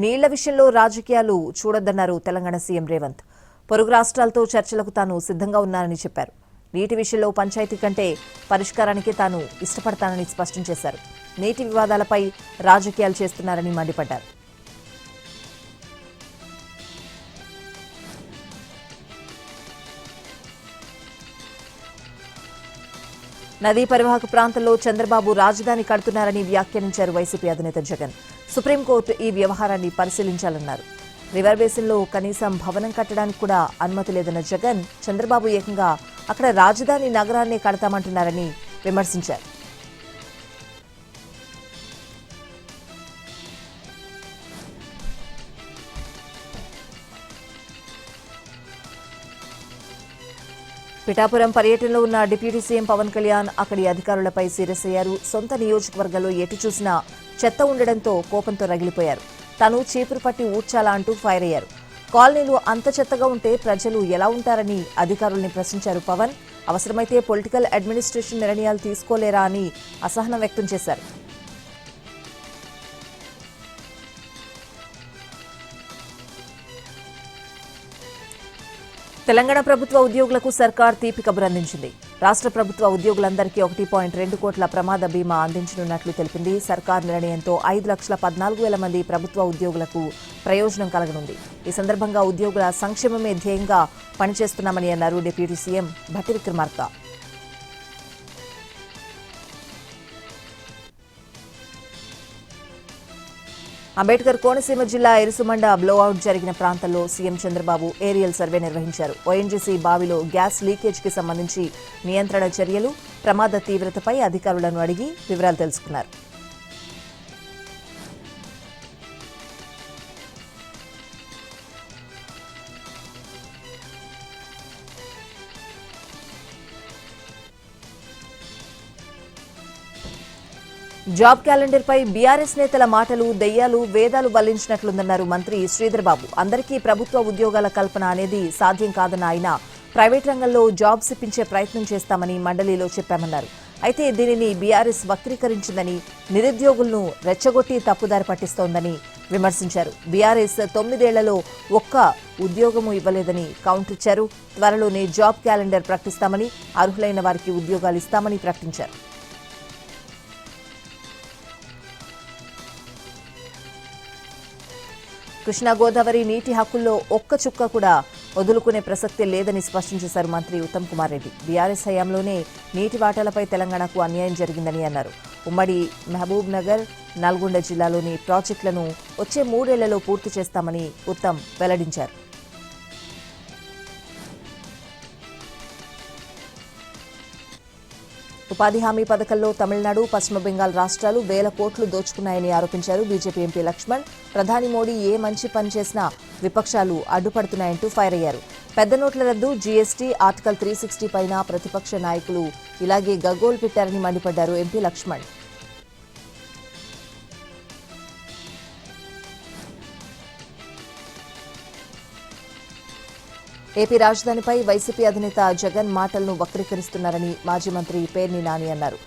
నీళ్ల విషయంలో రాజకీయాలు చూడొద్దన్నారు తెలంగాణ సీఎం రేవంత్. పొరుగు రాష్ట్రాలతో చర్చలకు తాను సిద్ధంగా ఉన్నానని చెప్పారు. నీటి విషయంలో పంచాయతీ కంటే పరిష్కారానికి తాను ఇష్టపడతానని స్పష్టం చేశారు. నీటి వివాదాలపై రాజకీయాలు చేస్తున్నారని మండిపడ్డారు. నదీ పరివాహక ప్రాంతంలో చంద్రబాబు రాజధాని కడుతున్నారని వ్యాఖ్యానించారు వైసీపీ అధినేత జగన్. సుప్రీంకోర్టు ఈ వ్యవహారాన్ని పరిశీలించాలన్నారు. రివర్ బేసిన్లో కనీసం భవనం కట్టడానికి కూడా అనుమతి లేదన్న జగన్ చంద్రబాబు ఏకంగా అక్కడ రాజధాని నగరాన్నే కడతామంటున్నారని విమర్శించారు. పిఠాపురం పర్యటనలో ఉన్న డిప్యూటీ సీఎం పవన్ కళ్యాణ్ అక్కడి అధికారులపై సీరియస్ అయ్యారు. సొంత నియోజకవర్గంలో ఎటు చూసినా చెత్త ఉండడంతో కోపంతో రగిలిపోయారు. తాను చీపురు పట్టి ఊడ్చాలా అంటూ ఫైర్ అయ్యారు. కాలనీలు అంత చెత్తగా ఉంటే ప్రజలు ఎలా ఉంటారని అధికారుల్ని ప్రశ్నించారు పవన్. అవసరమైతే పొలిటికల్ అడ్మినిస్ట్రేషన్ నిర్ణయాలు తీసుకోలేరా అని అసహనం వ్యక్తం చేశారు. తెలంగాణ ప్రభుత్వ ఉద్యోగులకు సర్కార్ తీపి కబురు అందించింది. రాష్ట్ర ప్రభుత్వ ఉద్యోగులందరికీ 1.2 కోట్ల ప్రమాద బీమా అందించనున్నట్లు తెలిపింది. సర్కార్ నిర్ణయంతో 5,14,000 మంది ప్రభుత్వ ఉద్యోగులకు ప్రయోజనం కలగనుంది. ఈ సందర్భంగా ఉద్యోగుల సంక్షేమమే ధ్యేయంగా పనిచేస్తున్నామని అన్నారు డిప్యూటీ సీఎం భట్టి విక్రమార్క. అంబేద్కర్ కోనసీమ జిల్లా ఎరుసుమండ బ్లోఅవుట్ జరిగిన ప్రాంతంలో సీఎం చంద్రబాబు ఏరియల్ సర్వే నిర్వహించారు. ఓఎన్జీసీ బావిలో గ్యాస్ లీకేజ్కి సంబంధించి నియంత్రణ చర్యలు, ప్రమాద తీవ్రతపై అధికారులను అడిగి వివరాలు తెలుసుకున్నారు. జాబ్ క్యాలెండర్ పై బీఆర్ఎస్ నేతల మాటలు దెయ్యాలు వేదాలు వల్లించినట్లుందన్నారు మంత్రి శ్రీధర్బాబు. అందరికీ ప్రభుత్వ ఉద్యోగాల కల్పన అనేది సాధ్యం కాదన్న ఆయన ప్రైవేట్ రంగంలో జాబ్స్ ఇప్పించే ప్రయత్నం చేస్తామని మండలిలో చెప్పామన్నారు. అయితే దీనిని బీఆర్ఎస్ వక్రీకరించిందని, నిరుద్యోగులను రెచ్చగొట్టి తప్పుదారి పట్టిస్తోందని విమర్శించారు. బీఆర్ఎస్ 9 ఏళ్లలో ఒక్క ఉద్యోగము ఇవ్వలేదని కౌంటర్ ఇచ్చారు. త్వరలోనే జాబ్ క్యాలెండర్ ప్రకటిస్తామని, అర్హులైన వారికి ఉద్యోగాలు ఇస్తామని ప్రకటించారు. కృష్ణా గోదావరి నీటి హక్కుల్లో ఒక్క చుక్క కూడా వదులుకునే ప్రసక్తే లేదని స్పష్టం చేశారు మంత్రి ఉత్తమ్ కుమార్ రెడ్డి. బీఆర్ఎస్ హయాంలోనే నీటి వాటాలపై తెలంగాణకు అన్యాయం జరిగిందని అన్నారు. ఉమ్మడి మహబూబ్ నగర్, నల్గొండ జిల్లాలోని ప్రాజెక్టులను వచ్చే 3 ఏళ్లలో పూర్తి చేస్తామని ఉత్తమ్ వెల్లడించారు. ఉపాధి హామీ పథకంలో తమిళనాడు, పశ్చిమ బెంగాల్ రాష్ట్రాలు వేల కోట్లు దోచుకున్నాయని ఆరోపించారు బీజేపీ ఎంపీ లక్ష్మణ్. ప్రధాని మోడీ ఏ మంచి పని చేసినా విపక్షాలు అడ్డుపడుతున్నాయంటూ ఫైర్ అయ్యారు. పెద్ద నోట్ల రద్దు, జీఎస్టీ, ఆర్టికల్ 360 పైన ప్రతిపక్ష నాయకులు ఇలాగే గగ్గోలు పెట్టారని మండిపడ్డారు ఎంపీ లక్ష్మణ్. ఏపీ రాజధానిపై వైసీపీ అధినేత జగన్ మాటలను వక్రీకరిస్తున్నారని మాజీ మంత్రి పేర్ని నాని అన్నారు.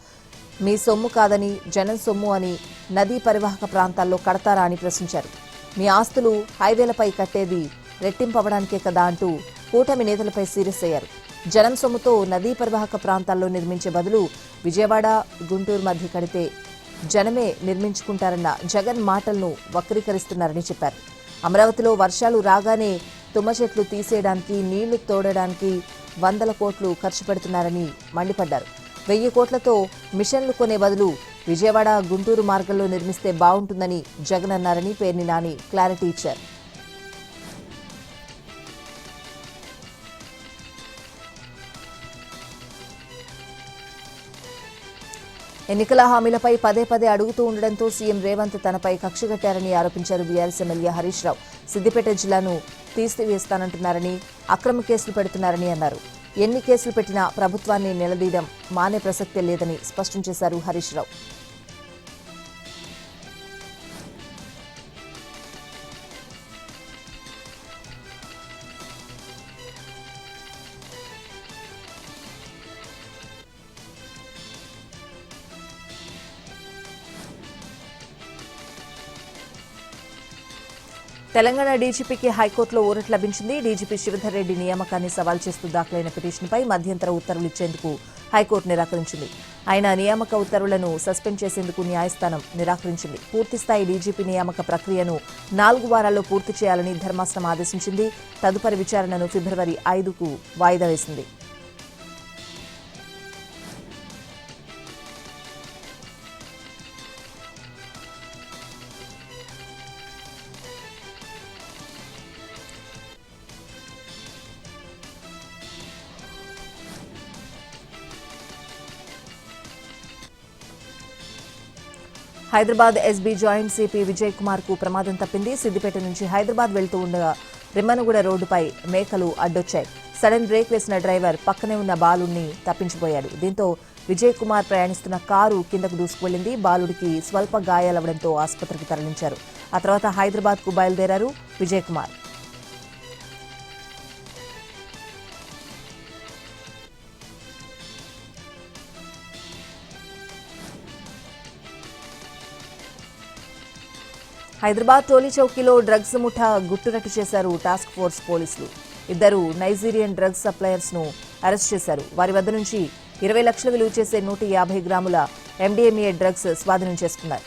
మీ సొమ్ము కాదని జనం సొమ్ము అని నదీ పరివాహక ప్రాంతాల్లో కడతారా అని ప్రశ్నించారు. మీ ఆస్తులు హైవేలపై కట్టేది రెట్టింపవడానికే కదా అంటూ కూటమి నేతలపై సీరియస్ అయ్యారు. జనం సొమ్ముతో నదీ పరివాహక ప్రాంతాల్లో నిర్మించే బదులు విజయవాడ, గుంటూరు మధ్య కడితే జనమే నిర్మించుకుంటారన్న జగన్ మాటలను వక్రీకరిస్తున్నారని చెప్పారు. అమరావతిలో వర్షాలు రాగానే తుమ్మ చెట్లు తీసేయడానికి, నీళ్లు తోడడానికి 100 కోట్లు ఖర్చు పెడుతున్నారని మండిపడ్డారు. 1000 కోట్లతో మిషన్లు కొనే బదులు విజయవాడ, గుంటూరు మార్గంలో నిర్మిస్తే బాగుంటుందని జగన్ అన్నారని పేర్ని నాని క్లారిటీ ఇచ్చారు. ఎన్నికల హామీలపై పదే పదే అడుగుతూ ఉండడంతో సీఎం రేవంత్ తనపై కక్షగట్టారని ఆరోపించారు బీఆర్ఎస్ ఎమ్మెల్యే హరీష్ రావు. సిద్దిపేట జిల్లాను తీసివేస్తానంటున్నారని, అక్రమ కేసులు పెడుతున్నారని అన్నారు. ఎన్ని కేసులు పెట్టినా ప్రభుత్వాన్ని నిలదీయడం మానే ప్రసక్తే లేదని స్పష్టం చేశారు హరీష్ రావు. తెలంగాణ డీజీపీకి హైకోర్టులో ఊరట లభించింది. డీజీపీ శివధర్ రెడ్డి నియామకాన్ని సవాల్ చేస్తూ దాఖలైన పిటిషన్పై మధ్యంతర ఉత్తర్వులు ఇచ్చేందుకు హైకోర్టు నిరాకరించింది. ఆయన నియామక ఉత్తర్వులను సస్పెండ్ చేసేందుకు న్యాయస్థానం నిరాకరించింది. పూర్తిస్థాయి డీజీపీ నియామక ప్రక్రియను 4 వారాల్లో పూర్తి చేయాలని ధర్మాసనం ఆదేశించింది. తదుపరి విచారణను ఫిబ్రవరి 5కు వాయిదా వేసింది. Hyderabad SB joint CP Vijay Kumar కు ప్రమాదం తప్పింది. సిద్దిపేట నుంచి హైదరాబాద్ వెళ్తూ ఉండగా రిమ్మనగూడ రోడ్డుపై మేకలు అడ్డొచ్చాయి. సడన్ బ్రేక్ వేసిన డ్రైవర్ పక్కనే ఉన్న బాలుడిని తప్పించిపోయాడు. దీంతో విజయ్ కుమార్ ప్రయాణిస్తున్న కారు కిందకు దూసుకువెళ్లింది. బాలుడికి స్వల్ప గాయాలవడంతో ఆసుపత్రికి తరలించారు. ఆ తర్వాత హైదరాబాద్ కు బయలుదేరారు విజయ్ కుమార్. హైదరాబాద్ టోలీ చౌకీలో డ్రగ్స్ ముఠా గుట్టురట్టు చేశారు టాస్క్ ఫోర్స్ పోలీసులు. 2 నైజీరియన్ డ్రగ్స్ సప్లయర్స్ ను అరెస్ట్ చేశారు. వారి వద్ద నుంచి 20 లక్షలు విలువ చేసే 150 గ్రాముల ఎండీఎంఏ డ్రగ్స్ స్వాధీనం చేసుకున్నారు.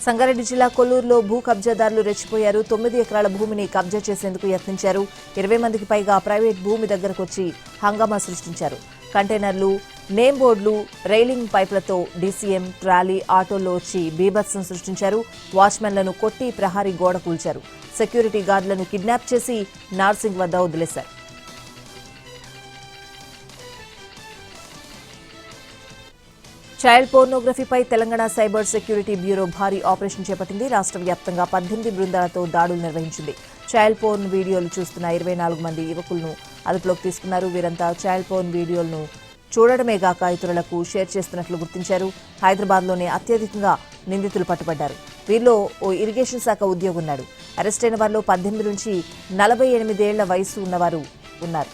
సంగారెడ్డి జిల్లా కొల్లూరులో భూ కబ్జాదారులు రెచ్చిపోయారు. 9 ఎకరాల భూమిని కబ్జా చేసేందుకు యత్నించారు. 20 మందికి పైగా ప్రైవేట్ భూమి దగ్గరకొచ్చి హంగామా సృష్టించారు. కంటైనర్లు, నేమ్ బోర్డులు, రైలింగ్ పైపులతో డీసీఎం, ట్రాలీ, ఆటోల్లో వచ్చి బీభత్సం సృష్టించారు. వాచ్మెన్లను కొట్టి ప్రహారీ గోడ కూల్చారు. సెక్యూరిటీ గార్డులను కిడ్నాప్ చేసి నార్సింగ్ వద్ద వదిలేశారు. చైల్డ్ పోర్నోగ్రఫీపై తెలంగాణ సైబర్ సెక్యూరిటీ బ్యూరో భారీ ఆపరేషన్ చేపట్టింది. రాష్ట్ర వ్యాప్తంగా 18 బృందాలతో దాడులు నిర్వహించింది. చైల్డ్ పోర్న్ వీడియోలు చూస్తున్న 24 మంది యువకులను అదుపులోకి తీసుకున్నారు. వీరంతా చైల్డ్ పోర్న్ వీడియోలను చూడడమే గాక ఇతరులకు షేర్ చేస్తున్నట్లు గుర్తించారు. హైదరాబాద్లోనే అత్యధికంగా నిందితులు పట్టుబడ్డారు. వీరిలో ఓ ఇరిగేషన్ శాఖ ఉద్యోగి ఉన్నాడు. అరెస్ట్ అయిన వారిలో 18 నుంచి 48 ఏళ్ల వయసు ఉన్నవారు ఉన్నారు.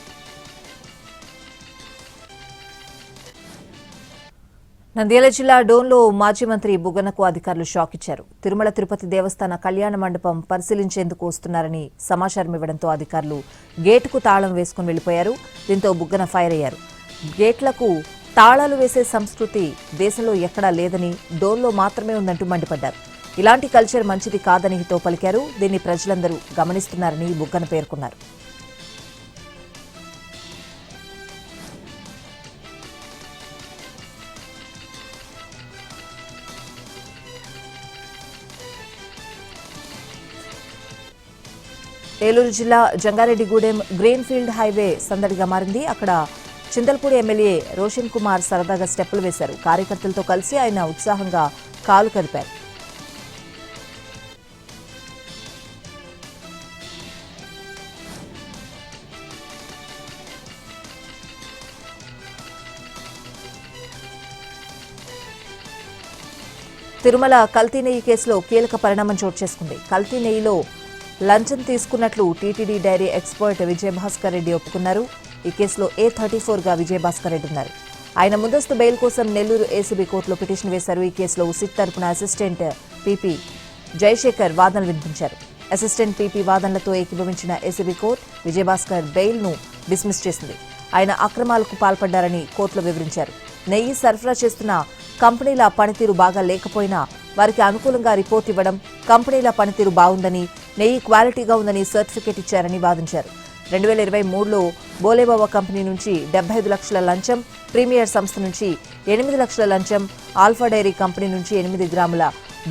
నంద్యాల జిల్లా డోన్లో మాజీ మంత్రి బుగ్గనకు అధికారులు షాక్ ఇచ్చారు. తిరుమల తిరుపతి దేవస్థాన కళ్యాణ మండపం పరిశీలించేందుకు వస్తున్నారని సమాచారం ఇవ్వడంతో అధికారులు గేటుకు తాళం వేసుకుని వెళ్లిపోయారు. దీంతో బుగ్గన ఫైర్ అయ్యారు. గేట్లకు తాళాలు వేసే సంస్కృతి దేశంలో ఎక్కడా లేదని, డోన్లో మాత్రమే ఉందంటూ మండిపడ్డారు. ఇలాంటి కల్చర్ మంచిది కాదని హితో పలికారు. దీన్ని ప్రజలందరూ గమనిస్తున్నారని బుగ్గన పేర్కొన్నారు. ఏలూరు జిల్లా జంగారెడ్డిగూడెం గ్రీన్ఫీల్డ్ హైవే సందడిగా మారింది. అక్కడ చింతలపూడి ఎమ్మెల్యే రోషన్ కుమార్ సరదాగా స్టెప్పులు వేశారు. కార్యకర్తలతో కలిసి ఆయన ఉత్సాహంగా కాలు కదిపారు. తిరుమల కల్తీ నెయ్యి కేసులో కీలక పరిణామం చోటు చేసుకుంది. కల్తీ నెయ్యిలో లంచం తీసుకున్నట్లు TTD dairy expert Vijayabhaskar Reddy ఒప్పుకున్నారు. ఈ కేసులో A34గా విజయభాస్కర్ రెడ్డి ఉన్నారు. ఆయన ముందస్తు బెయిల్ కోసం నెల్లూరు ఏసీబీ కోర్టులో పిటిషన్ వేశారు. ఈ కేసులో సిట్ తరపున అసిస్టెంట్ పీపీ జయశేఖర్ వాదనలు వినిపించారు. అసిస్టెంట్ పీపీ వాదనలతో ఏకీభవించిన ఏసీబీ కోర్టు విజయభాస్కర్ బెయిల్ను డిస్మిస్ చేసింది. ఆయన అక్రమాలకు పాల్పడ్డారని కోర్టులో వివరించారు. నెయ్యి సరఫరా చేస్తున్న కంపెనీల పనితీరు బాగా లేకపోయినా వారికి అనుకూలంగా రిపోర్ట్ ఇవ్వడం, కంపెనీల పనితీరు బాగుందని, నెయ్యి క్వాలిటీగా ఉందని సర్టిఫికేట్ ఇచ్చారని వాదించారు. 2023లో బోలేబాబా కంపెనీ నుంచి 75 లక్షల లంచం, ప్రీమియర్ సంస్థ నుంచి 8 లక్షల లంచం, ఆల్ఫా డైరీ కంపెనీ నుంచి 8 గ్రాముల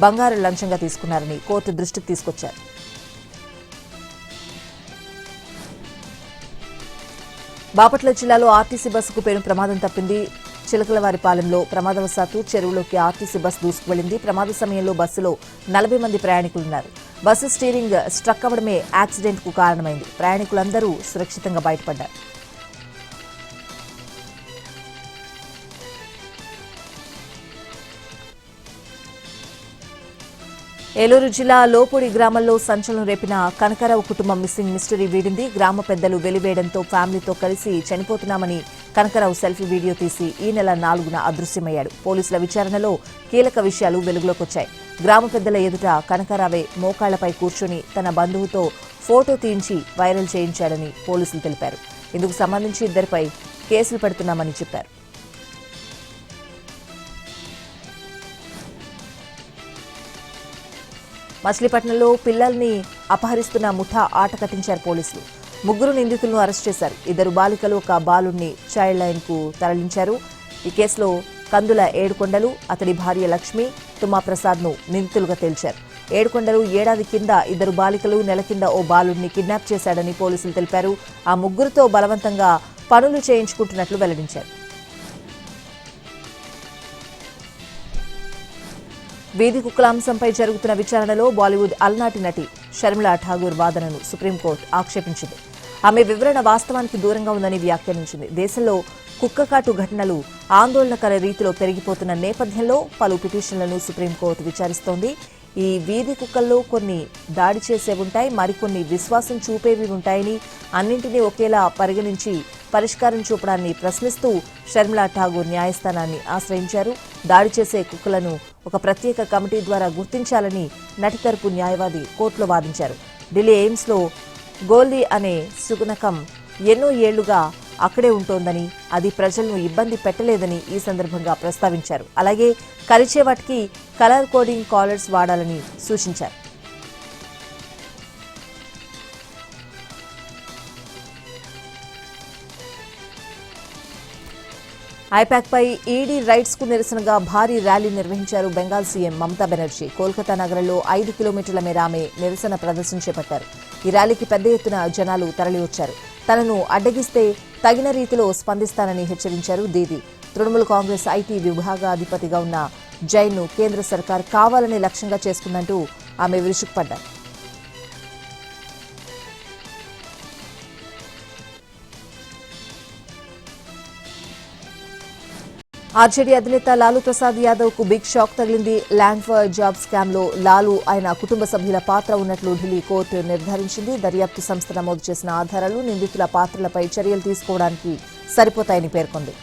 బంగారు లంచంగా తీసుకున్నారని కోర్టు దృష్టికి తీసుకొచ్చారు. బాపట్ల జిల్లాలో ఆర్టీసీ బస్సుకు పెను ప్రమాదం తప్పింది. చిలకలవారిపాలెంలో ప్రమాదవశాత్తు చెరువులోకి ఆర్టీసీ బస్సు దూసుకువెళ్లింది. ప్రమాద సమయంలో బస్సులో 40 మంది ప్రయాణికులున్నారు. బస్సు స్టీరింగ్ స్ట్రక్ అవ్వడమే యాక్సిడెంట్ కు కారణమైంది. ప్రయాణికులందరూ సురక్షితంగా బయటపడ్డారు. ఏలూరు జిల్లా లోపూడి గ్రామంలో సంచలనం రేపిన కనకారావు కుటుంబం మిస్సింగ్ మిస్టరీ వీడింది. గ్రామ పెద్దలు వెలివేయడంతో ఫ్యామిలీతో కలిసి చనిపోతున్నామని కనకారావు సెల్ఫీ వీడియో తీసి ఈ నెల 4న అదృశ్యమయ్యాడు. పోలీసుల విచారణలో కీలక విషయాలు వెలుగులోకొచ్చాయి. గ్రామ పెద్దల ఎదుట కనకారావే మోకాళ్లపై కూర్చొని తన బంధువుతో ఫోటో తీయించి వైరల్ చేయించాడని పోలీసులు తెలిపారు. ఇందుకు సంబంధించి ఇద్దరిపై కేసులు పెడుతున్నామని చెప్పారు. మచిలీపట్నంలో పిల్లల్ని అపహరిస్తున్న ముఠా ఆట కట్టించారు పోలీసులు. 3 నిందితులను అరెస్ట్ చేశారు. 2 బాలికలు, 1 బాలుడిని చైల్డ్ లైన్ కు తరలించారు. ఈ కేసులో కందుల ఏడుకొండలు, అతడి భార్య లక్ష్మి, తుమ్మా ప్రసాద్ ను నిందితులుగా తేల్చారు. ఏడుకొండలు ఏడాది కింద 2 బాలికలు, నెల కింద ఓ బాలుడిని కిడ్నాప్ చేశాడని పోలీసులు తెలిపారు. ఆ 3తో బలవంతంగా పనులు చేయించుకుంటున్నట్లు వెల్లడించారు. వీధి కుక్కల అంశంపై జరుగుతున్న విచారణలో బాలీవుడ్ అలనాటి నటి షర్మిలా ఠాగూర్ వాదనను సుప్రీంకోర్టు ఆక్షేపించింది. ఆమె వివరణ వాస్తవానికి దూరంగా ఉందని వ్యాఖ్యానించింది. దేశంలో కుక్కకాటు ఘటనలు ఆందోళనకర రీతిలో పెరిగిపోతున్న నేపథ్యంలో పలు పిటిషన్లను సుప్రీంకోర్టు విచారిస్తోంది. ఈ వీధి కుక్కల్లో కొన్ని దాడి చేసేవి ఉంటాయి, మరికొన్ని విశ్వాసం చూపేవి ఉంటాయని, అన్నింటినీ ఒకేలా పరిగణించి పరిష్కారం చూపడాన్ని ప్రశ్నిస్తూ షర్మిలా ఠాగూర్ న్యాయస్థానాన్ని ఆశ్రయించారు. దాడి చేసే కుక్కలను ఒక ప్రత్యేక కమిటీ ద్వారా గుర్తించాలని నటి తరపు న్యాయవాది కోర్టులో వాదించారు. ఢిల్లీ ఎయిమ్స్లో గోల్డీ అనే శునకం ఎన్నో ఏళ్లుగా అక్కడే ఉంటోందని, అది ప్రజలను ఇబ్బంది పెట్టలేదని ఈ సందర్భంగా ప్రస్తావించారు. అలాగే కరిచే వాటికి కలర్ కోడింగ్ కాలర్స్ వాడాలని సూచించారు. ఐపాక్పై ఈడీ రైడ్స్ కు నిరసనగా భారీ ర్యాలీ నిర్వహించారు బెంగాల్ సీఎం మమతా బెనర్జీ. కోల్కతా నగరంలో 5 కిలోమీటర్ల మేర ఆమె నిరసన ప్రదర్శన చేపట్టారు. ఈ ర్యాలీకి పెద్ద ఎత్తున జనాలు తరలివచ్చారు. తనను అడ్డగిస్తే తగిన రీతిలో స్పందిస్తానని హెచ్చరించారు దీదీ. తృణమూల్ కాంగ్రెస్ ఐటీ విభాగాధిపతిగా ఉన్న జైన్ను కేంద్ర సర్కార్ కావాలని లక్ష్యంగా చేసుకుందంటూ ఆమె విరుచుకుపడ్డారు. ఆర్జేడీ అధినేత లాలూ ప్రసాద్ యాదవ్ కు బిగ్ షాక్ తగిలింది. ల్యాండ్ ఫర్ జాబ్ స్కామ్ లో లాలూ, ఆయన కుటుంబ సభ్యుల పాత్ర ఉన్నట్లు ఢిల్లీ కోర్టు నిర్ధారించింది. దర్యాప్తు సంస్థ నమోదు చేసిన ఆధారాలు నిందితుల పాత్రలపై చర్యలు తీసుకోవడానికి సరిపోతాయని పేర్కొంది.